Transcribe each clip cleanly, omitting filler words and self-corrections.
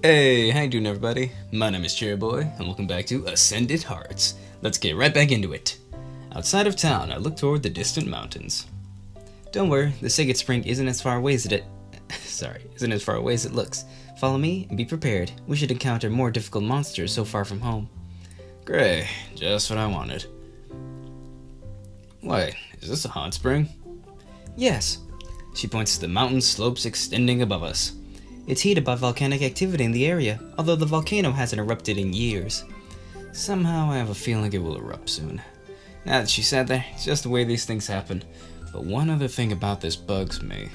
Hey, how you doing everybody? My name is CherryBoy, and welcome back to Ascendant Hearts. Let's get right back into it. Outside of town, I look toward the distant mountains. Don't worry, the Sacred Spring isn't as far away as it looks. Follow me and be prepared. We should encounter more difficult monsters so far from home. Great, just what I wanted. Wait, is this a hot spring? Yes. She points to the mountain slopes extending above us. It's heated by volcanic activity in the area, although the volcano hasn't erupted in years. Somehow I have a feeling it will erupt soon. Now that she said that, it's just the way these things happen. But one other thing about this bugs me.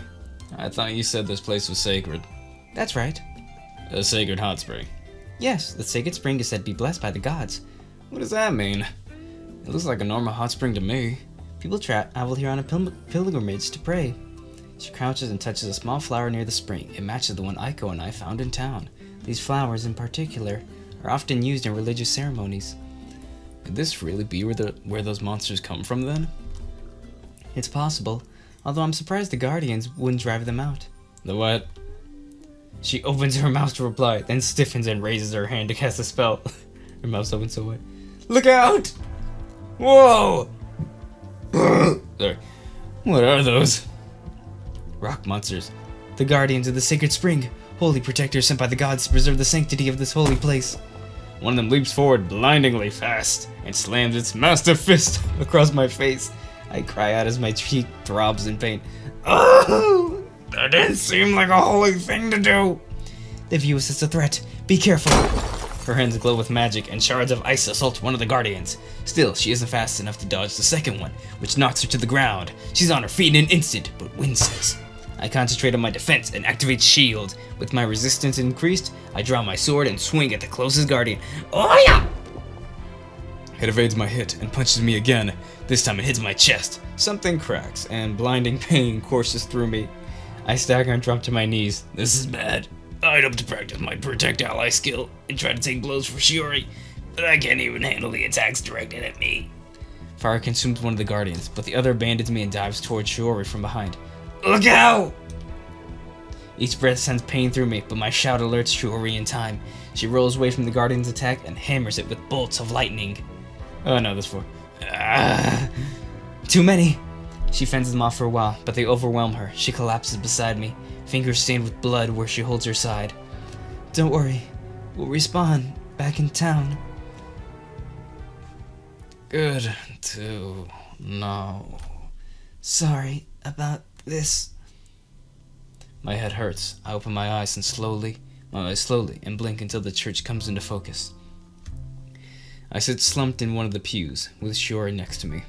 I thought you said this place was sacred. That's right. A sacred hot spring? Yes, the sacred spring is said to be blessed by the gods. What does that mean? It looks like a normal hot spring to me. People travel here on a pilgrimage to pray. She crouches and touches a small flower near the spring. It matches the one Aiko and I found in town. These flowers, in particular, are often used in religious ceremonies. Could this really be where those monsters come from, then? It's possible, although I'm surprised the Guardians wouldn't drive them out. The what? She opens her mouth to reply, then stiffens and raises her hand to cast a spell. Her mouth's open so wide. Look out! Whoa! Sorry. What are those? Rock monsters. The guardians of the sacred spring. Holy protectors sent by the gods to preserve the sanctity of this holy place. One of them leaps forward blindingly fast and slams its massive fist across my face. I cry out as my cheek throbs in pain. Oh! That didn't seem like a holy thing to do. They view us as a threat. Be careful. Her hands glow with magic, and shards of ice assault one of the guardians. Still, she isn't fast enough to dodge the second one, which knocks her to the ground. She's on her feet in an instant, but winces. I concentrate on my defense and activate shield. With my resistance increased, I draw my sword and swing at the closest guardian. Oh yeah! It evades my hit and punches me again. This time it hits my chest. Something cracks, and blinding pain courses through me. I stagger and drop to my knees. This is bad. I'd hope to practice my protect ally skill and try to take blows for Shiori, but I can't even handle the attacks directed at me. Fire consumes one of the guardians, but the other abandons me and dives towards Shiori from behind. Look out! Each breath sends pain through me, but my shout alerts Shiori in time. She rolls away from the guardian's attack and hammers it with bolts of lightning. Oh no, this for. Too many! She fends them off for a while, but they overwhelm her. She collapses beside me, fingers stained with blood where she holds her side. Don't worry, we'll respawn back in town. Good to know. Sorry about this. My head hurts. I open my eyes slowly and blink until the church comes into focus. I sit slumped in one of the pews, with Shiori next to me.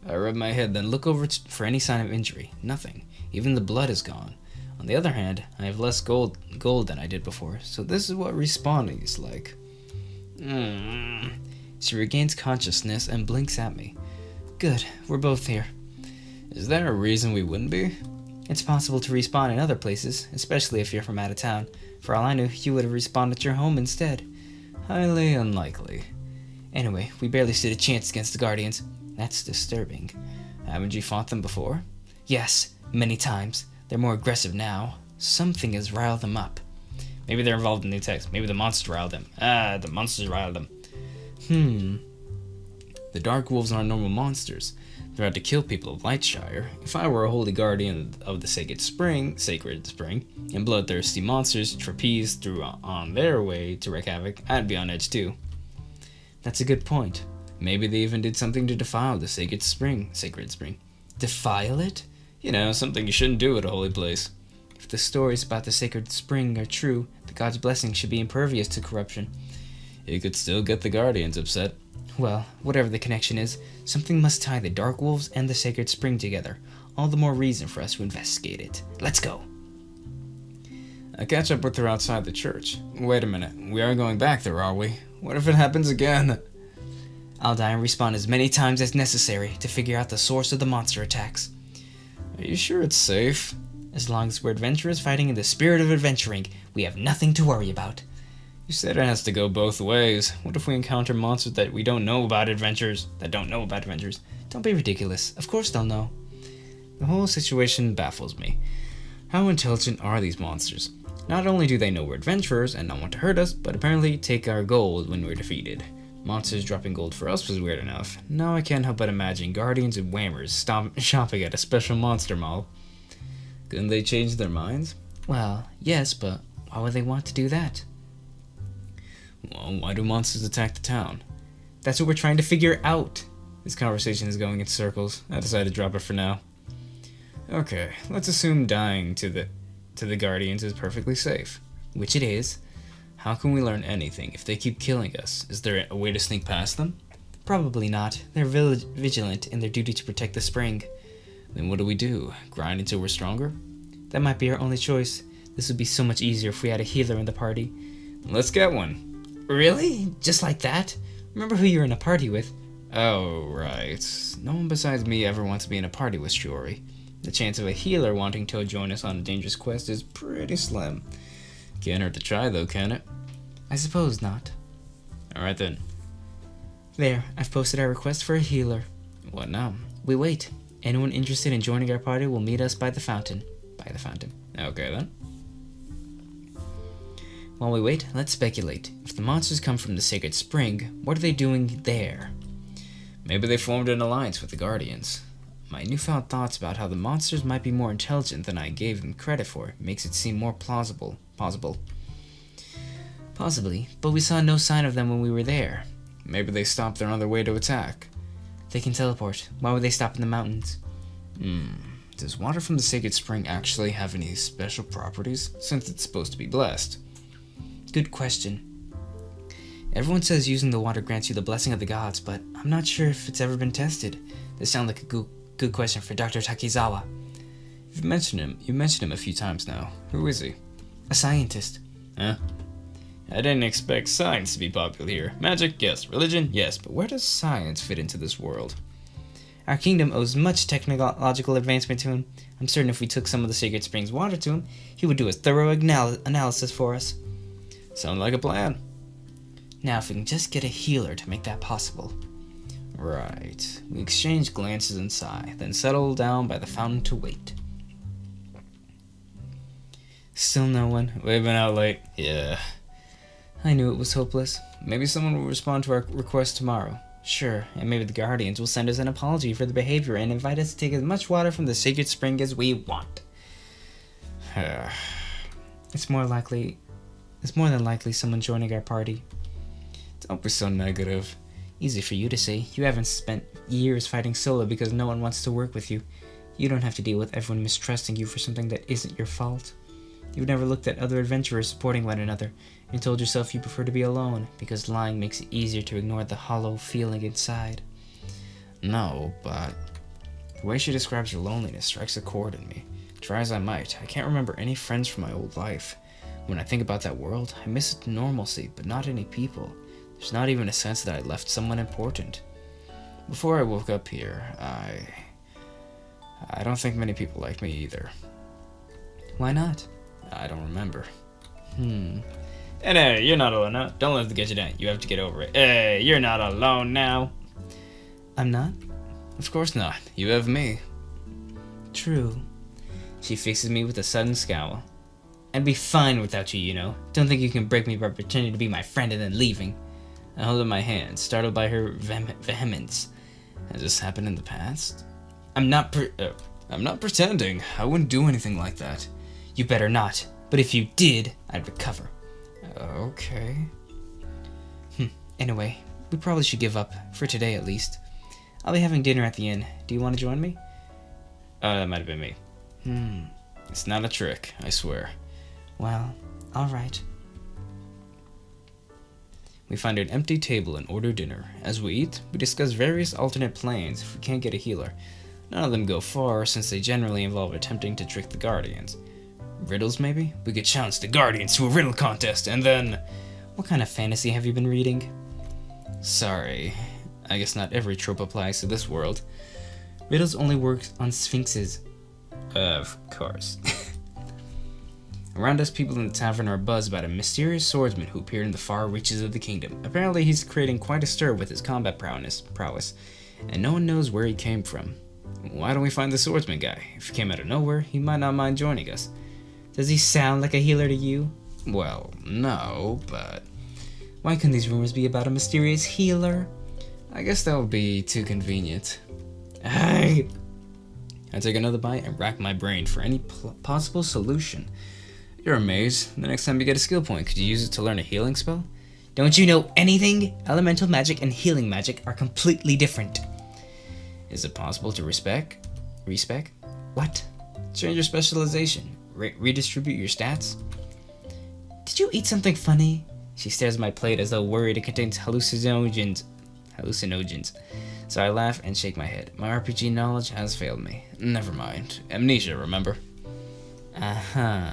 I rub my head, then look over for any sign of injury. Nothing. Even the blood is gone. On the other hand, I have less gold than I did before, so this is what respawning is like. She regains consciousness and blinks at me. Good, we're both here. Is there a reason we wouldn't be? It's possible to respawn in other places, especially if you're from out of town. For all I knew, you would have respawned at your home instead. Highly unlikely. Anyway, we barely stood a chance against the Guardians. That's disturbing. Haven't you fought them before? Yes, many times. They're more aggressive now. Something has riled them up. Maybe they're involved in the attacks. Maybe the monsters riled them. The monsters riled them. The Dark Wolves aren't normal monsters. They're out to kill people of Lightshire. If I were a holy guardian of the sacred spring, and bloodthirsty monsters trapeze through on their way to wreak havoc, I'd be on edge too. That's a good point. Maybe they even did something to defile the sacred spring. Defile it? You know, something you shouldn't do at a holy place. If the stories about the sacred spring are true, the god's blessing should be impervious to corruption. It could still get the guardians upset. Well, whatever the connection is, something must tie the Dark Wolves and the sacred spring together. All the more reason for us to investigate it. Let's go! I catch up with her outside the church. Wait a minute, we aren't going back there, are we? What if it happens again? I'll die and respawn as many times as necessary to figure out the source of the monster attacks. Are you sure it's safe? As long as we're adventurers fighting in the spirit of adventuring, we have nothing to worry about. You said it has to go both ways. What if we encounter monsters that don't know about adventures? Don't be ridiculous. Of course they'll know. The whole situation baffles me. How intelligent are these monsters? Not only do they know we're adventurers and not want to hurt us, but apparently take our gold when we're defeated. Monsters dropping gold for us was weird enough. Now I can't help but imagine guardians and whammers shopping at a special monster mall. Couldn't they change their minds? Well, yes, but why would they want to do that? Well, why do monsters attack the town? That's what we're trying to figure out. This conversation is going in circles. I decided to drop it for now. Okay, let's assume dying to the guardians is perfectly safe. Which it is. How can we learn anything if they keep killing us? Is there a way to sneak past them? Probably not. They're vigilant in their duty to protect the spring. Then what do? Grind until we're stronger? That might be our only choice. This would be so much easier if we had a healer in the party. Let's get one. Really? Just like that? Remember who you're in a party with? Oh, right. No one besides me ever wants to be in a party with Shiori. The chance of a healer wanting to join us on a dangerous quest is pretty slim. Can't hurt to try though, can it? I suppose not. Alright then. There, I've posted our request for a healer. What now? We wait. Anyone interested in joining our party will meet us by the fountain. Okay then. While we wait, let's speculate. If the monsters come from the sacred spring, what are they doing there? Maybe they formed an alliance with the guardians. My newfound thoughts about how the monsters might be more intelligent than I gave them credit for makes it seem more plausible. Possibly, but we saw no sign of them when we were there. Maybe they stopped there on their way to attack. They can teleport. Why would they stop in the mountains? Does water from the sacred spring actually have any special properties, since it's supposed to be blessed? Good question. Everyone says using the water grants you the blessing of the gods, but I'm not sure if it's ever been tested. This sounds like a good question for Dr. Takizawa. You've mentioned him a few times now. Who is he? A scientist. Huh? I didn't expect science to be popular here. Magic, yes. Religion, yes. But where does science fit into this world? Our kingdom owes much technological advancement to him. I'm certain if we took some of the Sacred Spring's water to him, he would do a thorough analysis for us. Sounds like a plan. Now, if we can just get a healer to make that possible. Right. We exchange glances and sigh, then settle down by the fountain to wait. Still no one. We've been out late. Yeah. I knew it was hopeless. Maybe someone will respond to our request tomorrow. Sure, and maybe the Guardians will send us an apology for the behavior and invite us to take as much water from the sacred spring as we want. It's more than likely someone joining our party. Don't be so negative. Easy for you to say. You haven't spent years fighting solo because no one wants to work with you. You don't have to deal with everyone mistrusting you for something that isn't your fault. You've never looked at other adventurers supporting one another and told yourself you prefer to be alone because lying makes it easier to ignore the hollow feeling inside. No, but the way she describes her loneliness strikes a chord in me. Try as I might, I can't remember any friends from my old life. When I think about that world, I miss its normalcy, but not any people. There's not even a sense that I left someone important. Before I woke up here, I don't think many people liked me either. Why not? I don't remember. And hey, you're not alone now. Don't let it get you down. You have to get over it. Hey, you're not alone now. I'm not? Of course not. You have me. True. She fixes me with a sudden scowl. I'd be fine without you, you know. Don't think you can break me by pretending to be my friend and then leaving. I hold up my hand, startled by her vehemence. Has this happened in the past? I'm not pretending. I wouldn't do anything like that. You better not. But if you did, I'd recover. Okay. Anyway, we probably should give up, for today at least. I'll be having dinner at the inn. Do you want to join me? That might have been me. It's not a trick, I swear. Well, alright. We find an empty table and order dinner. As we eat, we discuss various alternate plans if we can't get a healer. None of them go far, since they generally involve attempting to trick the Guardians. Riddles, maybe? We could challenge the Guardians to a riddle contest, and then... What kind of fantasy have you been reading? Sorry. I guess not every trope applies to this world. Riddles only work on sphinxes. Of course. Around us, people in the tavern are buzzed about a mysterious swordsman who appeared in the far reaches of the kingdom. Apparently, he's creating quite a stir with his combat prowess, and no one knows where he came from. Why don't we find the swordsman guy? If he came out of nowhere, he might not mind joining us. Does he sound like a healer to you? Well, no, but why couldn't these rumors be about a mysterious healer? I guess that would be too convenient. I take another bite and rack my brain for any possible solution. You're amazed. The next time you get a skill point, could you use it to learn a healing spell? Don't you know anything? Elemental magic and healing magic are completely different. Is it possible to respec? What? Change your specialization. Redistribute your stats? Did you eat something funny? She stares at my plate as though worried it contains hallucinogens. So I laugh and shake my head. My RPG knowledge has failed me. Never mind. Amnesia, remember? Uh-huh.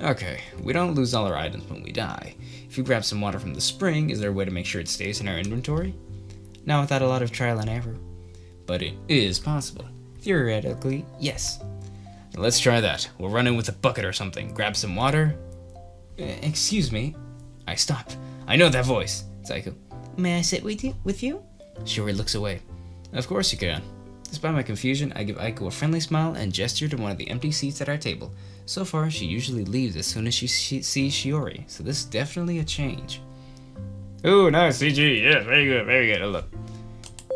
Okay, we don't lose all our items when we die. If you grab some water from the spring, is there a way to make sure it stays in our inventory? Not without a lot of trial and error. But it is possible. Theoretically, yes. Let's try that. We'll run in with a bucket or something. Grab some water. Excuse me. I stop. I know that voice. It's Aiko. May I sit with you? Shiori looks away. Of course you can. Despite my confusion, I give Aiko a friendly smile and gesture to one of the empty seats at our table. So far, she usually leaves as soon as she sees Shiori, so this is definitely a change. Ooh, nice CG. Yes, very good, very good. Hold up.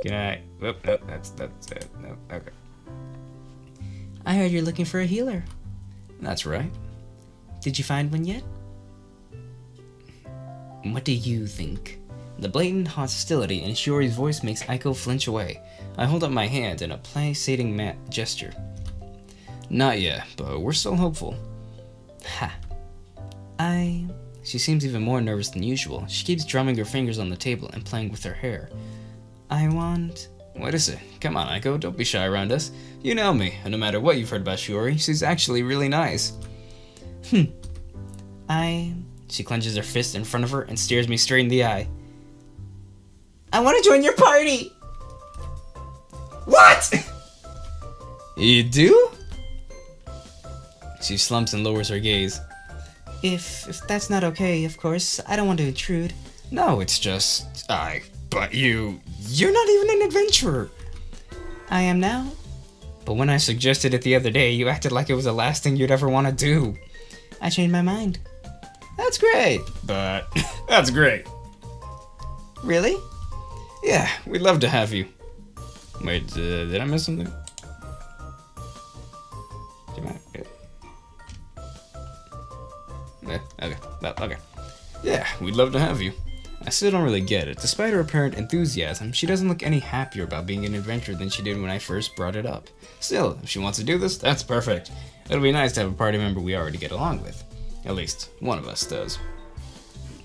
Can I? Whoop, nope, that's it. Nope, okay. I heard you're looking for a healer. That's right. Did you find one yet? What do you think? The blatant hostility in Shiori's voice makes Aiko flinch away. I hold up my hand in a placating gesture. Not yet, but we're still hopeful. Ha. She seems even more nervous than usual. She keeps drumming her fingers on the table and playing with her hair. What is it? Come on, Aiko, don't be shy around us. You know me, and no matter what you've heard about Shiori, she's actually really nice. She clenches her fist in front of her and stares me straight in the eye. I want to join your party! What? You do? She slumps and lowers her gaze. If that's not okay, of course, I don't want to intrude. No, it's just, but you're not even an adventurer. I am now. But when I suggested it the other day, you acted like it was the last thing you'd ever want to do. I changed my mind. That's great. But, that's great. Really? Yeah, we'd love to have you. Wait, did I miss something? Okay. Yeah, we'd love to have you. I still don't really get it. Despite her apparent enthusiasm, she doesn't look any happier about being an adventurer than she did when I first brought it up. Still, if she wants to do this, that's perfect. It'll be nice to have a party member we already get along with. At least, one of us does.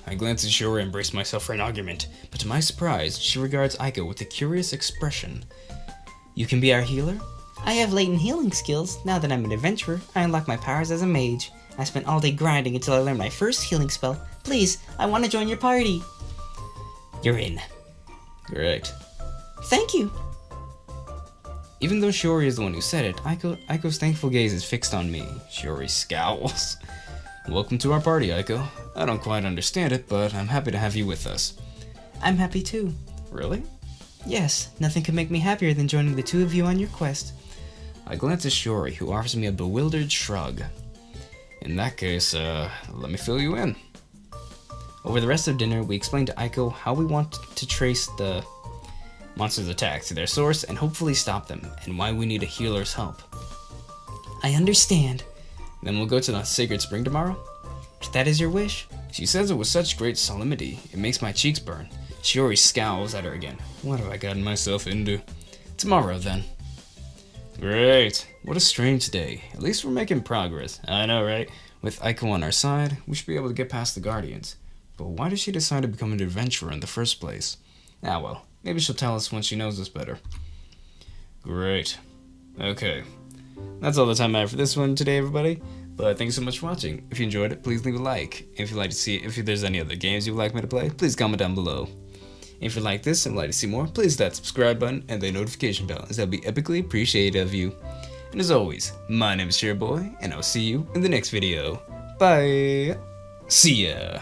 I glance at Shiori and brace myself for an argument, but to my surprise, she regards Aiko with a curious expression. You can be our healer? I have latent healing skills. Now that I'm an adventurer, I unlock my powers as a mage. I spent all day grinding until I learned my first healing spell. Please, I want to join your party. You're in. Great. Thank you. Even though Shiori is the one who said it, Aiko's thankful gaze is fixed on me. Shiori scowls. Welcome to our party, Aiko. I don't quite understand it, but I'm happy to have you with us. I'm happy too. Really? Yes, nothing could make me happier than joining the two of you on your quest. I glance at Shiori, who offers me a bewildered shrug. In that case, let me fill you in. Over the rest of dinner, we explain to Aiko how we want to trace the monster's attack to their source and hopefully stop them, and why we need a healer's help. I understand. Then we'll go to the sacred spring tomorrow? If that is your wish. She says it with such great solemnity, it makes my cheeks burn. Shiori scowls at her again. What have I gotten myself into? Tomorrow, then. Great. What a strange day. At least we're making progress. I know, right? With Aiko on our side, we should be able to get past the Guardians. But why did she decide to become an adventurer in the first place? Ah well, maybe she'll tell us when she knows us better. Great. Okay. That's all the time I have for this one today, everybody. But thank you so much for watching. If you enjoyed it, please leave a like. If you'd like to see if there's any other games you'd like me to play, please comment down below. If you like this and would like to see more, please hit that subscribe button and the notification bell, as that'll be epically appreciated of you. And as always, my name is CherryBoy, and I'll see you in the next video. Bye! See ya!